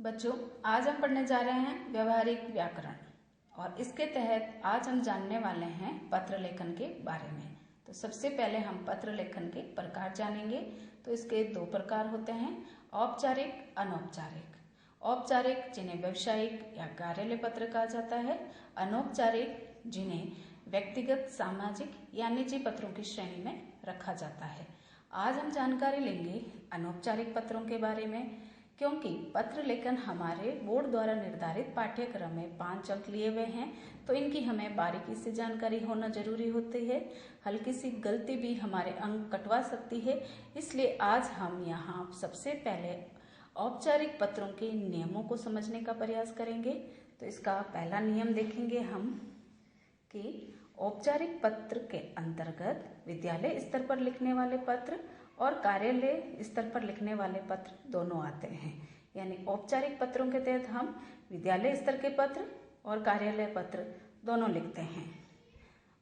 बच्चों, आज हम पढ़ने जा रहे हैं व्यवहारिक व्याकरण और इसके तहत आज हम जानने वाले हैं पत्र लेखन के बारे में। तो सबसे पहले हम पत्र लेखन के प्रकार जानेंगे। तो इसके दो प्रकार होते हैं, औपचारिक, अनौपचारिक। औपचारिक जिन्हें व्यवसायिक या कार्यालय पत्र कहा जाता है, अनौपचारिक जिन्हें व्यक्तिगत, सामाजिक या निजी पत्रों की श्रेणी में रखा जाता है। आज हम जानकारी लेंगे अनौपचारिक पत्रों के बारे में, क्योंकि पत्र लेखन हमारे बोर्ड द्वारा निर्धारित पाठ्यक्रम में 5 अंक लिए हुए हैं, तो इनकी हमें बारीकी से जानकारी होना जरूरी होती है। हल्की सी गलती भी हमारे अंक कटवा सकती है, इसलिए आज हम यहाँ सबसे पहले औपचारिक पत्रों के नियमों को समझने का प्रयास करेंगे। तो इसका पहला नियम देखेंगे हम कि औपचारिक पत्र के अंतर्गत विद्यालय स्तर पर लिखने वाले पत्र और कार्यालय स्तर पर लिखने वाले पत्र दोनों आते हैं। यानी औपचारिक पत्रों के तहत हम विद्यालय स्तर के पत्र और कार्यालय पत्र दोनों लिखते हैं,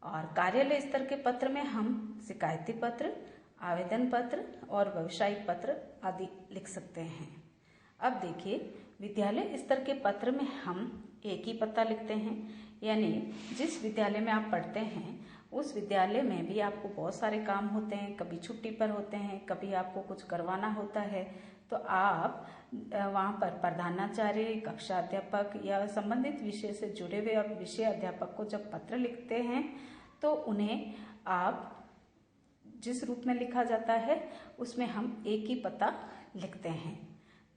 और कार्यालय स्तर के पत्र में हम शिकायती पत्र, आवेदन पत्र और व्यावसायिक पत्र आदि लिख सकते हैं। अब देखिए, विद्यालय स्तर के पत्र में हम एक ही पता लिखते हैं, यानी जिस विद्यालय में आप पढ़ते हैं उस विद्यालय में भी आपको बहुत सारे काम होते हैं, कभी छुट्टी पर होते हैं, कभी आपको कुछ करवाना होता है, तो आप वहाँ पर प्रधानाचार्य, कक्षा अध्यापक या संबंधित विषय से जुड़े हुए विषय अध्यापक को जब पत्र लिखते हैं तो उन्हें आप जिस रूप में लिखा जाता है उसमें हम एक ही पता लिखते हैं,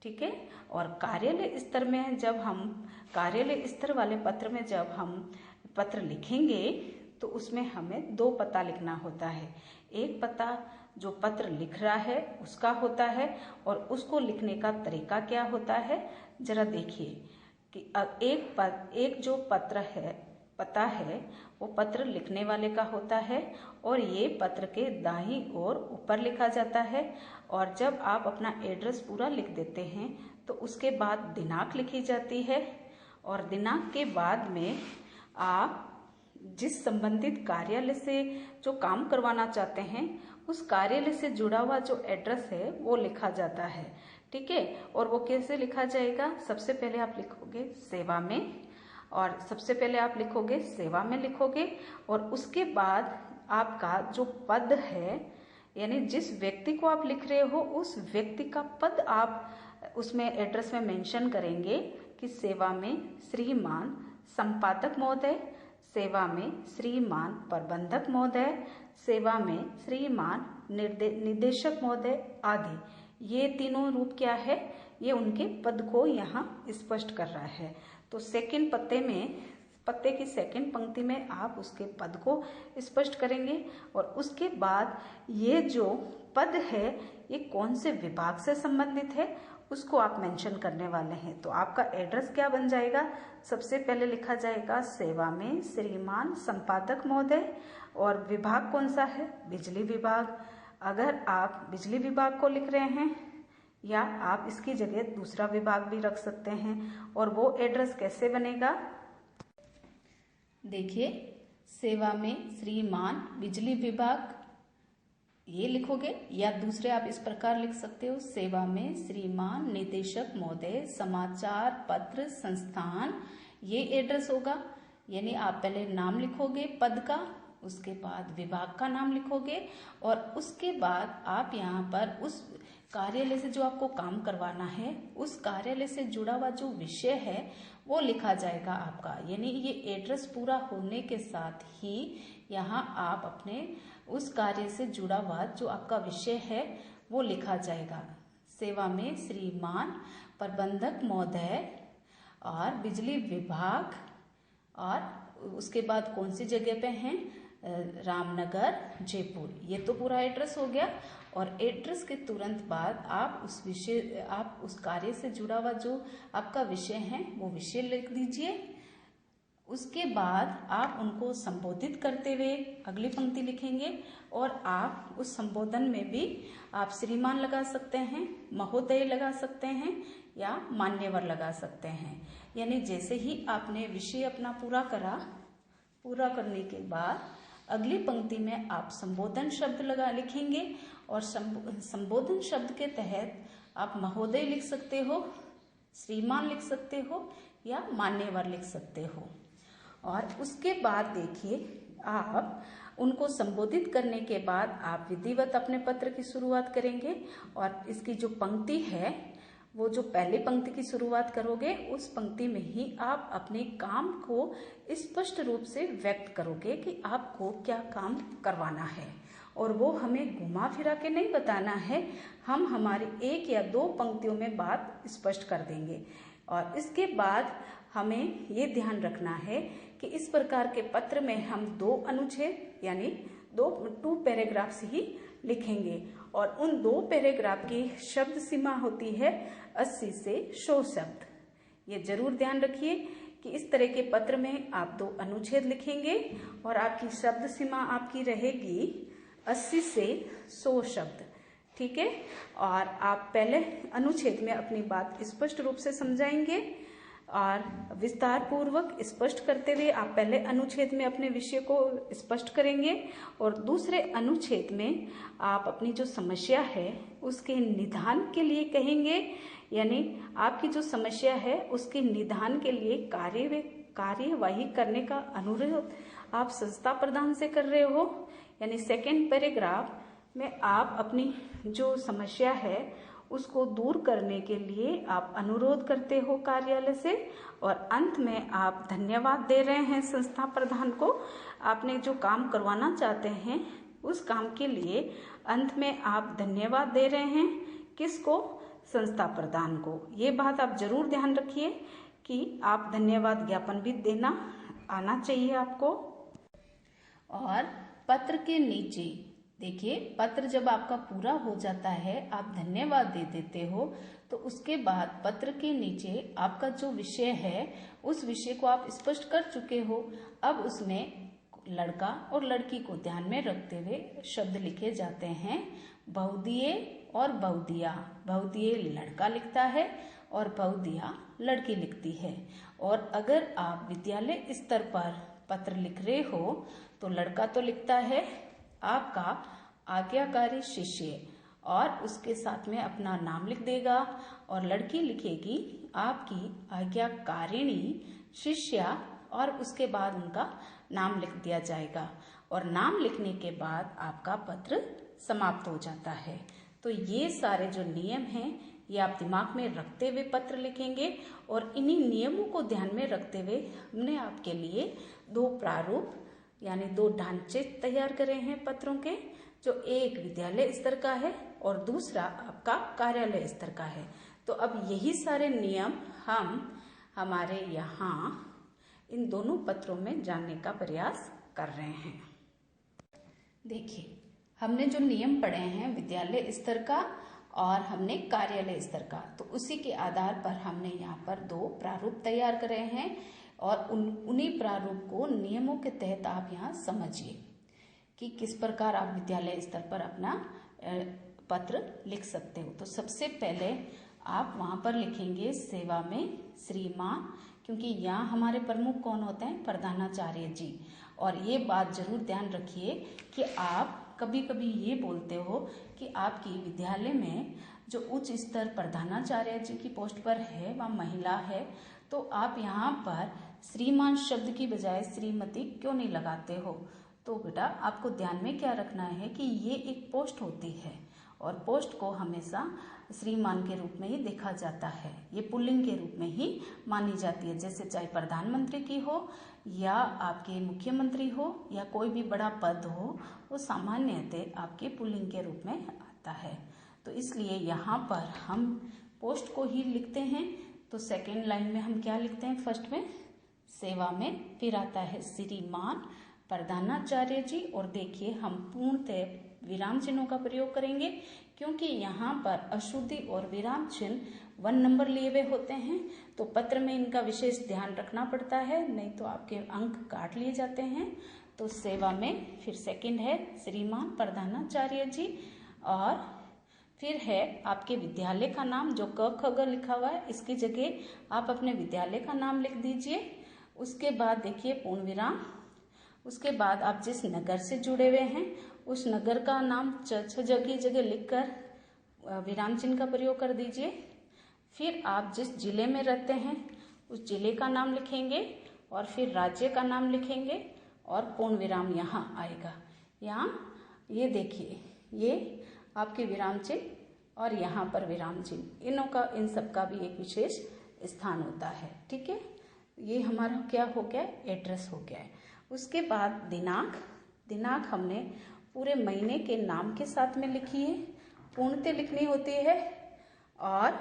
ठीक है। और कार्यालय स्तर में जब हम कार्यालय स्तर वाले पत्र में जब हम पत्र लिखेंगे तो उसमें हमें 2 पता लिखना होता है। एक पता जो पत्र लिख रहा है उसका होता है, और उसको लिखने का तरीका क्या होता है, जरा देखिए कि एक जो पता है वो पत्र लिखने वाले का होता है, और ये पत्र के दाईं ओर ऊपर लिखा जाता है। और जब आप अपना एड्रेस पूरा लिख देते हैं तो उसके बाद दिनांक लिखी जाती है, और दिनांक के बाद में आप जिस संबंधित कार्यालय से जो काम करवाना चाहते हैं उस कार्यालय से जुड़ा हुआ जो एड्रेस है वो लिखा जाता है, ठीक है। और वो कैसे लिखा जाएगा, सबसे पहले आप लिखोगे सेवा में, और सबसे पहले आप लिखोगे सेवा में लिखोगे, और उसके बाद आपका जो पद है, यानी जिस व्यक्ति को आप लिख रहे हो उस व्यक्ति का पद आप उसमें एड्रेस में मेंशन करेंगे कि सेवा में श्रीमान संपादक महोदय, सेवा में श्रीमान प्रबंधक महोदय, सेवा में श्रीमान निदेशक महोदय आदि। ये तीनों रूप क्या है, ये उनके पद को यहाँ स्पष्ट कर रहा है। तो सेकंड पत्ते की सेकंड पंक्ति में आप उसके पद को स्पष्ट करेंगे, और उसके बाद ये जो पद है ये कौन से विभाग से संबंधित है उसको आप मेंशन करने वाले हैं। तो आपका एड्रेस क्या बन जाएगा, सबसे पहले लिखा जाएगा सेवा में श्रीमान संपादक महोदय, और विभाग कौन सा है, बिजली विभाग। अगर आप बिजली विभाग को लिख रहे हैं, या आप इसकी जगह दूसरा विभाग भी रख सकते हैं, और वो एड्रेस कैसे बनेगा, देखिए, सेवा में श्रीमान बिजली विभाग ये लिखोगे, या दूसरे आप इस प्रकार लिख सकते हो, सेवा में श्रीमान निदेशक महोदय समाचार पत्र संस्थान, ये एड्रेस होगा। यानी आप पहले नाम लिखोगे पद का, उसके बाद विभाग का नाम लिखोगे, और उसके बाद आप यहाँ पर उस कार्यालय से जो आपको काम करवाना है उस कार्यालय से जुड़ा हुआ जो विषय है वो लिखा जाएगा आपका। यानी ये एड्रेस पूरा होने के साथ ही यहाँ आप अपने उस कार्य से जुड़ा हुआ जो आपका विषय है वो लिखा जाएगा। सेवा में श्रीमान प्रबंधक महोदय और बिजली विभाग, और उसके बाद कौन सी जगह पे हैं, रामनगर जयपुर। ये तो पूरा एड्रेस हो गया, और एड्रेस के तुरंत बाद आप उस कार्य से जुड़ा हुआ जो आपका विषय है वो विषय लिख दीजिए। उसके बाद आप उनको संबोधित करते हुए अगली पंक्ति लिखेंगे, और आप उस संबोधन में भी आप श्रीमान लगा सकते हैं, महोदय लगा सकते हैं, या मान्यवर लगा सकते हैं। यानी जैसे ही आपने विषय अपना पूरा करने के बाद अगली पंक्ति में आप संबोधन शब्द लिखेंगे, और संबोधन शब्द के तहत आप महोदय लिख सकते हो, श्रीमान लिख सकते हो या मान्यवर लिख सकते हो। और उसके बाद देखिए, आप उनको संबोधित करने के बाद आप विधिवत अपने पत्र की शुरुआत करेंगे। और इसकी जो पंक्ति है, वो जो पहली पंक्ति की शुरुआत करोगे, उस पंक्ति में ही आप अपने काम को स्पष्ट रूप से व्यक्त करोगे कि आपको क्या काम करवाना है। और वो हमें घुमा फिरा के नहीं बताना है, हम हमारी 1 या 2 पंक्तियों में बात स्पष्ट कर देंगे। और इसके बाद हमें ये ध्यान रखना है कि इस प्रकार के पत्र में हम 2 अनुच्छेद यानी 2 पैराग्राफ्स ही लिखेंगे। और उन 2 पैराग्राफ की शब्द सीमा होती है 80 से 100 शब्द। ये जरूर ध्यान रखिए कि इस तरह के पत्र में आप 2 अनुच्छेद लिखेंगे और आपकी शब्द सीमा आपकी रहेगी 80 से 100 शब्द। ठीक है। और आप पहले अनुच्छेद में अपनी बात स्पष्ट रूप से समझाएंगे और विस्तार पूर्वक स्पष्ट करते हुए आप पहले अनुच्छेद में अपने विषय को स्पष्ट करेंगे और दूसरे अनुच्छेद में आप अपनी जो समस्या है उसके निदान के लिए कहेंगे। यानी आपकी जो समस्या है उसके निदान के लिए कार्यवाही करने का अनुरोध आप संस्था प्रधान से कर रहे हो। यानी सेकेंड पैराग्राफ में आप अपनी जो समस्या है उसको दूर करने के लिए आप अनुरोध करते हो कार्यालय से। और अंत में आप धन्यवाद दे रहे हैं संस्था प्रधान को। आपने जो काम करवाना चाहते हैं उस काम के लिए अंत में आप धन्यवाद दे रहे हैं। किसको? संस्था प्रधान को। ये बात आप जरूर ध्यान रखिए कि आप धन्यवाद ज्ञापन भी देना आना चाहिए आपको। और पत्र के नीचे देखिए, पत्र जब आपका पूरा हो जाता है, आप धन्यवाद दे देते हो, तो उसके बाद पत्र के नीचे आपका जो विषय है उस विषय को आप स्पष्ट कर चुके हो। अब उसमें लड़का और लड़की को ध्यान में रखते हुए शब्द लिखे जाते हैं बहुदिये और बहुदिया। बहुदिये लड़का लिखता है और बहुदिया लड़की लिखती है। और अगर आप विद्यालय स्तर पर पत्र लिख रहे हो तो लड़का तो लिखता है आपका आज्ञाकारी शिष्य और उसके साथ में अपना नाम लिख देगा, और लड़की लिखेगी आपकी आज्ञाकारिणी शिष्या और उसके बाद उनका नाम लिख दिया जाएगा। और नाम लिखने के बाद आपका पत्र समाप्त हो जाता है। तो ये सारे जो नियम हैं ये आप दिमाग में रखते हुए पत्र लिखेंगे। और इन्हीं नियमों को ध्यान में रखते हुए हमने आपके लिए 2 प्रारूप यानी 2 ढांचे तैयार करे हैं पत्रों के, जो एक विद्यालय स्तर का है और दूसरा आपका कार्यालय स्तर का है। तो अब यही सारे नियम हम हमारे यहाँ इन दोनों पत्रों में जानने का प्रयास कर रहे हैं। देखिए, हमने जो नियम पढ़े हैं विद्यालय स्तर का और हमने कार्यालय स्तर का, तो उसी के आधार पर हमने यहाँ पर 2 प्रारूप तैयार करे हैं। और उन्हीं प्रारूप को नियमों के तहत आप यहाँ समझिए कि किस प्रकार आप विद्यालय स्तर पर अपना पत्र लिख सकते हो। तो सबसे पहले आप वहाँ पर लिखेंगे सेवा में श्रीमान, क्योंकि यहाँ हमारे प्रमुख कौन होते हैं? प्रधानाचार्य जी। और ये बात जरूर ध्यान रखिए कि आप कभी कभी ये बोलते हो कि आपकी विद्यालय में जो उच्च स्तर प्रधानाचार्य जी की पोस्ट पर है वह महिला है, तो आप यहाँ पर श्रीमान शब्द की बजाय श्रीमती क्यों नहीं लगाते हो? तो बेटा आपको ध्यान में क्या रखना है कि ये एक पोस्ट होती है और पोस्ट को हमेशा श्रीमान के रूप में ही देखा जाता है। ये पुल्लिंग के रूप में ही मानी जाती है। जैसे चाहे प्रधानमंत्री की हो या आपके मुख्यमंत्री हो या कोई भी बड़ा पद हो, वो सामान्यतः आपके पुल्लिंग के रूप में आता है। तो इसलिए यहाँ पर हम पोस्ट को ही लिखते हैं। तो सेकेंड लाइन में हम क्या लिखते हैं? फर्स्ट में सेवा में, फिर आता है श्रीमान प्रधानाचार्य जी। और देखिए हम पूर्णतः विराम चिन्हों का प्रयोग करेंगे, क्योंकि यहाँ पर अशुद्धि और विराम चिन्ह 1 नंबर लिए हुए होते हैं। तो पत्र में इनका विशेष ध्यान रखना पड़ता है, नहीं तो आपके अंक काट लिए जाते हैं। तो सेवा में, फिर सेकंड है श्रीमान प्रधानाचार्य जी, और फिर है आपके विद्यालय का नाम, जो क ख ग लिखा हुआ है इसकी जगह आप अपने विद्यालय का नाम लिख दीजिए। उसके बाद देखिए पूर्ण विराम। उसके बाद आप जिस नगर से जुड़े हुए हैं उस नगर का नाम जगह जगह लिखकर विराम चिन्ह का प्रयोग कर दीजिए। फिर आप जिस जिले में रहते हैं उस जिले का नाम लिखेंगे और फिर राज्य का नाम लिखेंगे और पूर्ण विराम यहाँ आएगा। यहाँ ये देखिए, ये आपके विराम चिन्ह और यहाँ पर विराम चिन्ह, इन सब का भी एक विशेष स्थान होता है। ठीक है, ये हमारा क्या हो गया, एड्रेस हो गया है। उसके बाद दिनांक हमने पूरे महीने के नाम के साथ में लिखी है, पूर्णतः लिखनी होती है और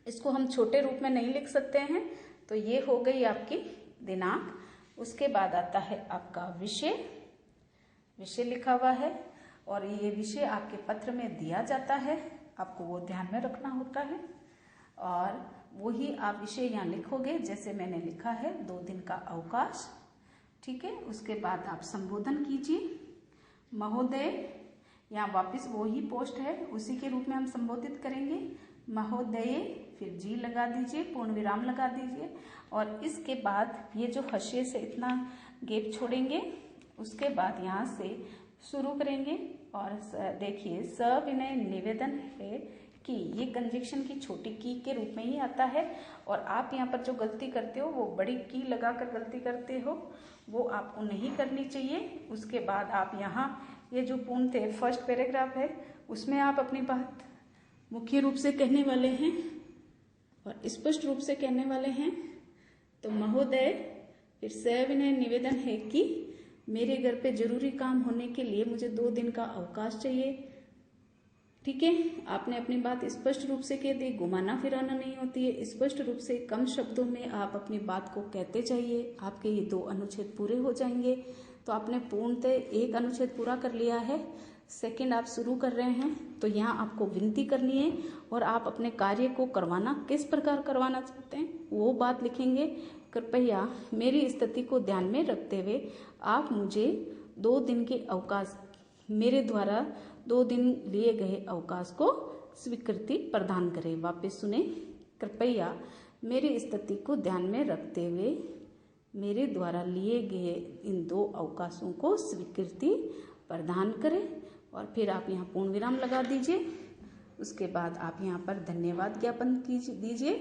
इसको हम छोटे रूप में नहीं लिख सकते हैं। तो ये हो गई आपकी दिनांक। उसके बाद आता है आपका विषय लिखा हुआ है और ये विषय आपके पत्र में दिया जाता है, आपको वो ध्यान में रखना होता है और वही आप विषय यहाँ लिखोगे जैसे मैंने लिखा है, 2 दिन का अवकाश। ठीक है, उसके बाद आप संबोधन कीजिए, महोदय, यहाँ वापस वही पोस्ट है, उसी के रूप में हम संबोधित करेंगे, महोदय, फिर जी लगा दीजिए, पूर्ण विराम लगा दीजिए और इसके बाद ये जो हश्य से इतना गैप छोड़ेंगे, उसके बाद यहाँ से शुरू करेंगे और देखिए सविनय निवेदन है कि ये कंजक्शन की छोटी की के रूप में ही आता है और आप यहाँ पर जो गलती करते हो वो बड़ी की लगाकर गलती करते हो, वो आपको नहीं करनी चाहिए। उसके बाद आप यहाँ ये जो पूर्णतः फर्स्ट पैराग्राफ है उसमें आप अपनी बात मुख्य रूप से कहने वाले हैं और स्पष्ट रूप से कहने वाले हैं। तो महोदय, फिर सविनय निवेदन है कि मेरे घर पे जरूरी काम होने के लिए मुझे 2 दिन का अवकाश चाहिए। ठीक है, आपने अपनी बात स्पष्ट रूप से कह दी, घुमाना फिराना नहीं होती है, स्पष्ट रूप से कम शब्दों में आप अपनी बात को कहते जाइए, आपके ये 2 अनुच्छेद पूरे हो जाएंगे। तो आपने पूर्णतः 1 अनुच्छेद पूरा कर लिया है, सेकंड आप शुरू कर रहे हैं। तो यहाँ आपको विनती करनी है और आप अपने कार्य को करवाना किस प्रकार करवाना चाहते हैं वो बात लिखेंगे। कृपया मेरी स्थिति को ध्यान में रखते हुए आप मुझे 2 दिन के अवकाश, मेरे द्वारा 2 दिन लिए गए अवकाश को स्वीकृति प्रदान करें। वापस सुने, कृपया मेरी स्थिति को ध्यान में रखते हुए मेरे द्वारा लिए गए इन 2 अवकाशों को स्वीकृति प्रदान करें और फिर आप यहाँ पूर्ण विराम लगा दीजिए। उसके बाद आप यहाँ पर धन्यवाद ज्ञापन दीजिए,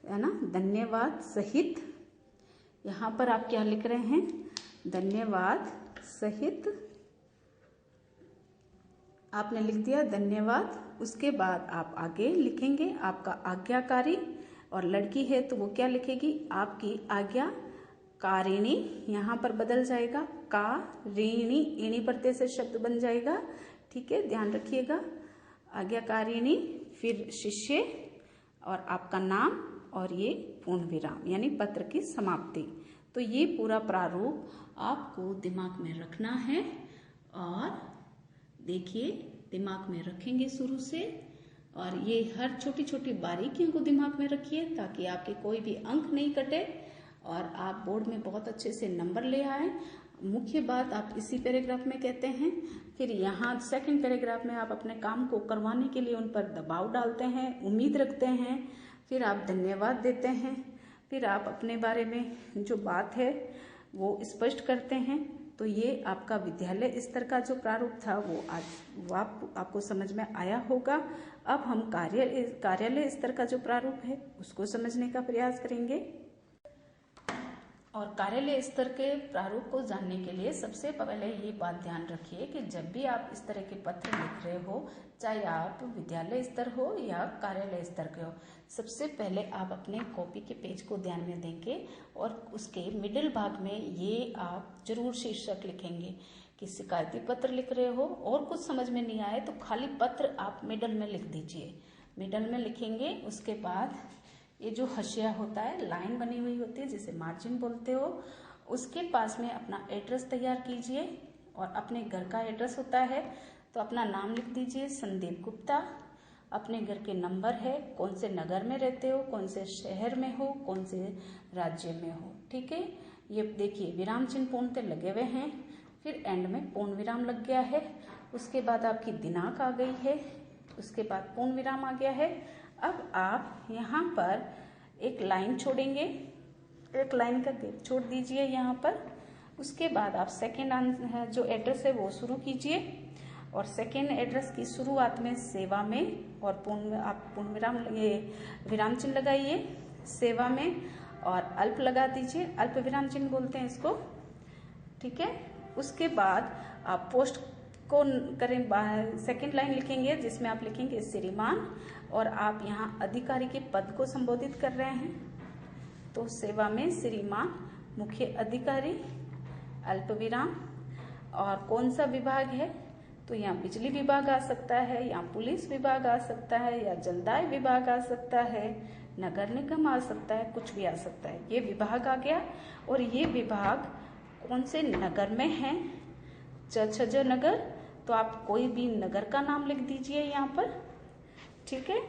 है ना, धन्यवाद सहित। यहाँ पर आप क्या लिख रहे हैं, धन्यवाद सहित आपने लिख दिया, धन्यवाद। उसके बाद आप आगे लिखेंगे आपका आज्ञाकारी, और लड़की है तो वो क्या लिखेगी, आपकी आज्ञाकारिणी। यहाँ पर बदल जाएगा कारिणी, इणी प्रत्यय से शब्द बन जाएगा। ठीक है, ध्यान रखिएगा, आज्ञाकारिणी, फिर शिष्य और आपका नाम और ये पूर्ण विराम यानी पत्र की समाप्ति। तो ये पूरा प्रारूप आपको दिमाग में रखना है और देखिए दिमाग में रखेंगे शुरू से, और ये हर छोटी छोटी बारीकियों को दिमाग में रखिए ताकि आपके कोई भी अंक नहीं कटे और आप बोर्ड में बहुत अच्छे से नंबर ले आए। मुख्य बात आप इसी पैराग्राफ में कहते हैं, फिर यहाँ सेकंड पैराग्राफ में आप अपने काम को करवाने के लिए उन पर दबाव डालते हैं, उम्मीद रखते हैं, फिर आप धन्यवाद देते हैं, फिर आप अपने बारे में जो बात है वो स्पष्ट करते हैं। तो ये आपका विद्यालय स्तर का जो प्रारूप था वो आज वो आपको समझ में आया होगा। अब हम कार्यालय स्तर का जो प्रारूप है उसको समझने का प्रयास करेंगे। और कार्यालय स्तर के प्रारूप को जानने के लिए सबसे पहले ये बात ध्यान रखिए कि जब भी आप इस तरह के पत्र लिख रहे हो, चाहे आप विद्यालय स्तर हो या कार्यालय स्तर के हो, सबसे पहले आप अपने कॉपी के पेज को ध्यान में देंगे और उसके मिडिल भाग में ये आप जरूर शीर्षक लिखेंगे कि शिकायती पत्र लिख रहे हो और कुछ समझ में नहीं आए तो खाली पत्र आप मिडल में लिख दीजिए, मिडल में लिखेंगे। उसके बाद ये जो हाशिया होता है, लाइन बनी हुई होती है जिसे मार्जिन बोलते हो, उसके पास में अपना एड्रेस तैयार कीजिए और अपने घर का एड्रेस होता है तो अपना नाम लिख दीजिए, संदीप गुप्ता, अपने घर के नंबर है, कौन से नगर में रहते हो, कौन से शहर में हो, कौन से राज्य में हो। ठीक है, ये देखिए विराम चिन्ह पूर्णतः लगे हुए हैं, फिर एंड में पूर्ण विराम लग गया है। उसके बाद आपकी दिनांक आ गई है, उसके बाद पूर्ण विराम आ गया है। अब आप यहाँ पर एक लाइन छोड़ेंगे, एक लाइन का गैप छोड़ दीजिए यहाँ पर। उसके बाद आप सेकेंड जो एड्रेस है वो शुरू कीजिए और सेकेंड एड्रेस की शुरुआत में सेवा में और पूर्ण विराम, ये विराम चिन्ह लगाइए सेवा में और अल्प लगा दीजिए, अल्प विराम चिन्ह बोलते हैं इसको, ठीक है। उसके बाद आप पोस्ट को करें, सेकेंड लाइन लिखेंगे जिसमें आप लिखेंगे श्रीमान और आप यहाँ अधिकारी के पद को संबोधित कर रहे हैं, तो सेवा में श्रीमान मुख्य अधिकारी अल्प विराम, और कौन सा विभाग है, तो यहाँ बिजली विभाग आ सकता है, यहाँ पुलिस विभाग आ सकता है, या जलदाय विभाग आ सकता है, नगर निगम आ सकता है, कुछ भी आ सकता है। ये विभाग आ गया। और ये विभाग कौन से नगर में है, छज नगर, तो आप कोई भी नगर का नाम लिख दीजिए यहाँ पर, ठीक है।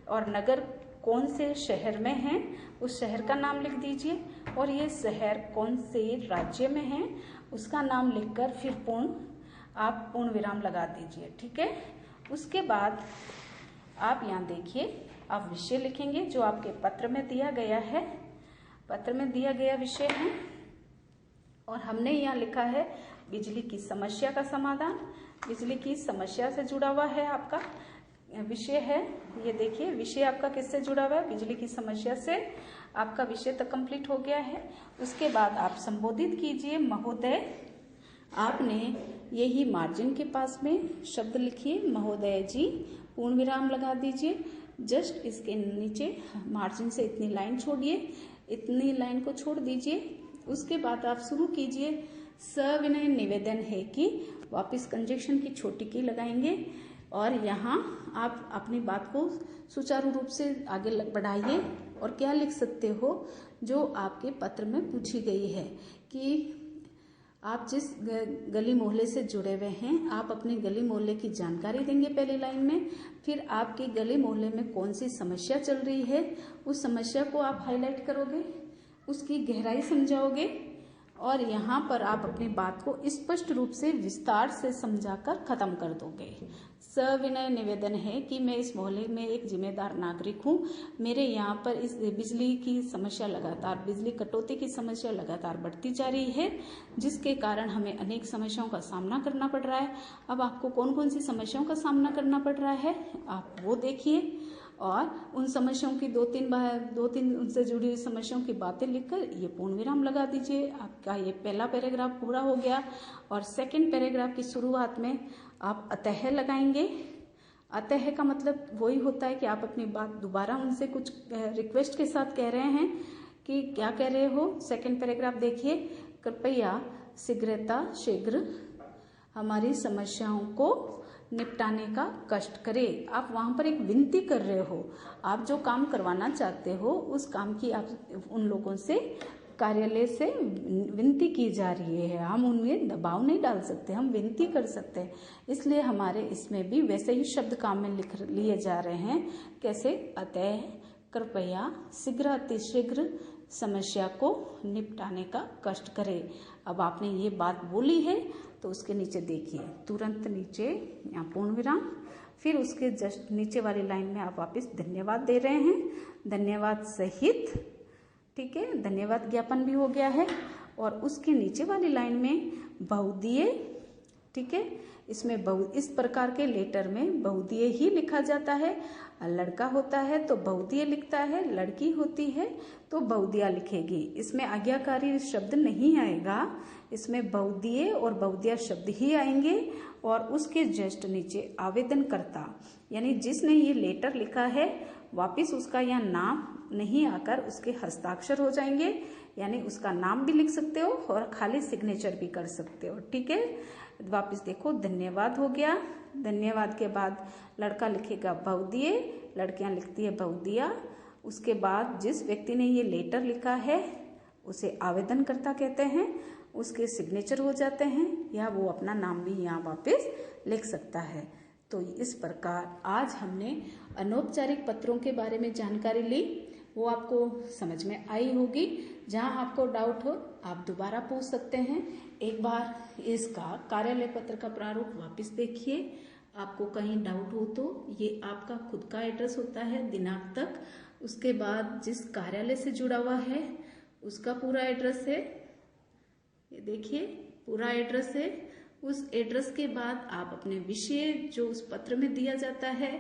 और नगर कौन से शहर में है उस शहर का नाम लिख दीजिए, और ये शहर कौन से राज्य में है उसका नाम लिखकर फिर आप पूर्ण विराम लगा दीजिए, ठीक है। उसके बाद आप यहाँ देखिए, आप विषय लिखेंगे जो आपके पत्र में दिया गया है, पत्र में दिया गया विषय है, और हमने यहाँ लिखा है बिजली की समस्या का समाधान। बिजली की समस्या से जुड़ा हुआ है आपका विषय है, ये देखिए विषय आपका किससे जुड़ा हुआ है, बिजली की समस्या से। आपका विषय तक कंप्लीट हो गया है। उसके बाद आप संबोधित कीजिए महोदय, आपने यही मार्जिन के पास में शब्द लिखिए महोदय जी, पूर्ण विराम लगा दीजिए। जस्ट इसके नीचे मार्जिन से इतनी लाइन छोड़िए, इतनी लाइन को छोड़ दीजिए। उसके बाद आप शुरू कीजिए, सविनय निवेदन है कि, वापस कंजक्शन की छोटी की लगाएंगे और यहाँ आप अपनी बात को सुचारू रूप से आगे बढ़ाइए। और क्या लिख सकते हो जो आपके पत्र में पूछी गई है कि आप जिस गली मोहल्ले से जुड़े हुए हैं, आप अपने गली मोहल्ले की जानकारी देंगे पहली लाइन में। फिर आपके गली मोहल्ले में कौन सी समस्या चल रही है उस समस्या को आप हाईलाइट करोगे, उसकी गहराई समझाओगे, और यहाँ पर आप अपनी बात को स्पष्ट रूप से विस्तार से समझाकर खत्म कर दोगे। सविनय निवेदन है कि मैं इस मोहल्ले में एक जिम्मेदार नागरिक हूँ। मेरे यहाँ पर इस बिजली की समस्या लगातार, बिजली कटौती की समस्या लगातार बढ़ती जा रही है, जिसके कारण हमें अनेक समस्याओं का सामना करना पड़ रहा है। अब आपको कौन कौन सी समस्याओं का सामना करना पड़ रहा है आप वो देखिए, और उन समस्याओं की दो तीन उनसे जुड़ी हुई समस्याओं की बातें लिखकर ये पूर्ण विराम लगा दीजिए। आपका ये पहला पैराग्राफ पूरा हो गया। और सेकंड पैराग्राफ की शुरुआत में आप अतः लगाएंगे। अतः का मतलब वही होता है कि आप अपनी बात दोबारा उनसे कुछ रिक्वेस्ट के साथ कह रहे हैं कि क्या कह रहे हो। सेकंड पैराग्राफ देखिए, कृपया शीघ्र हमारी समस्याओं को निपटाने का कष्ट करें। आप वहां पर एक विनती कर रहे हो, आप जो काम करवाना चाहते हो उस काम की आप उन लोगों से, कार्यालय से विनती की जा रही है। हम उनमें दबाव नहीं डाल सकते, हम विनती कर सकते हैं। इसलिए हमारे इसमें भी वैसे ही शब्द काम में लिख लिए जा रहे हैं। कैसे, अतः कृपया अतिशीघ्र समस्या को निपटाने का कष्ट करें। अब आपने ये बात बोली है तो उसके नीचे देखिए, तुरंत नीचे यहाँ पूर्ण विराम, फिर उसके जस्ट नीचे वाली लाइन में आप वापस धन्यवाद दे रहे हैं, धन्यवाद सहित, ठीक है, धन्यवाद ज्ञापन भी हो गया है। और उसके नीचे वाली लाइन में बहुदीय, ठीक है, इसमें इस प्रकार के लेटर में बहुदीय ही लिखा जाता है। लड़का होता है तो बहुदीय लिखता है, लड़की होती है तो बहुदिया लिखेगी। इसमें आज्ञाकारी शब्द नहीं आएगा, इसमें बहुदीय और बहुदिया शब्द ही आएंगे। और उसके जस्ट नीचे आवेदनकर्ता, यानी जिसने ये लेटर लिखा है, वापिस उसका यह नाम नहीं आकर उसके हस्ताक्षर हो जाएंगे, यानी उसका नाम भी लिख सकते हो और खाली सिग्नेचर भी कर सकते हो, ठीक है। वापस देखो, धन्यवाद हो गया। धन्यवाद के बाद लड़का लिखेगा बहुदीय, लड़कियां लिखती है बहुदिया। उसके बाद जिस व्यक्ति ने ये लेटर लिखा है उसे आवेदनकर्ता कहते हैं, उसके सिग्नेचर हो जाते हैं, या वो अपना नाम भी यहाँ वापस लिख सकता है। तो इस प्रकार आज हमने अनौपचारिक पत्रों के बारे में जानकारी ली, वो आपको समझ में आई होगी। जहाँ आपको डाउट हो आप दोबारा पूछ सकते हैं। एक बार इसका कार्यालय पत्र का प्रारूप वापस देखिए, आपको कहीं डाउट हो तो ये आपका खुद का एड्रेस होता है दिनांक तक, उसके बाद जिस कार्यालय से जुड़ा हुआ है उसका पूरा एड्रेस है, ये देखिए पूरा एड्रेस है। उस एड्रेस के बाद आप अपने विषय जो उस पत्र में दिया जाता है,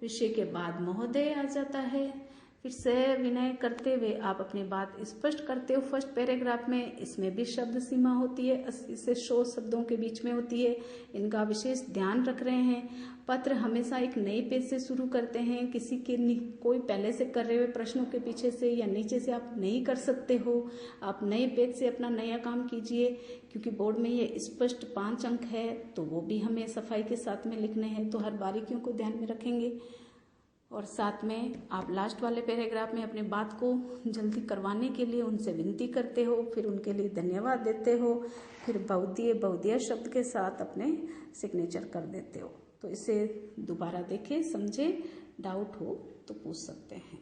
विषय के बाद महोदय आ जाता है, फिर से विनय करते हुए आप अपनी बात स्पष्ट करते हो फर्स्ट पैराग्राफ में। इसमें भी शब्द सीमा होती है, 80 से 100 शब्दों के बीच में होती है, इनका विशेष ध्यान रख रहे हैं। पत्र हमेशा एक नए पेज से शुरू करते हैं, किसी के कोई पहले से कर रहे हुए प्रश्नों के पीछे से या नीचे से आप नहीं कर सकते हो। आप नए पेज से अपना नया काम कीजिए, क्योंकि बोर्ड में ये स्पष्ट 5 अंक है तो वो भी हमें सफाई के साथ में लिखने हैं, तो हर बारीकियों को ध्यान में रखेंगे। और साथ में आप लास्ट वाले पैराग्राफ में अपनी बात को जल्दी करवाने के लिए उनसे विनती करते हो, फिर उनके लिए धन्यवाद देते हो, फिर बहुदिया शब्द के साथ अपने सिग्नेचर कर देते हो। तो इसे दोबारा देखें, समझें, डाउट हो तो पूछ सकते हैं।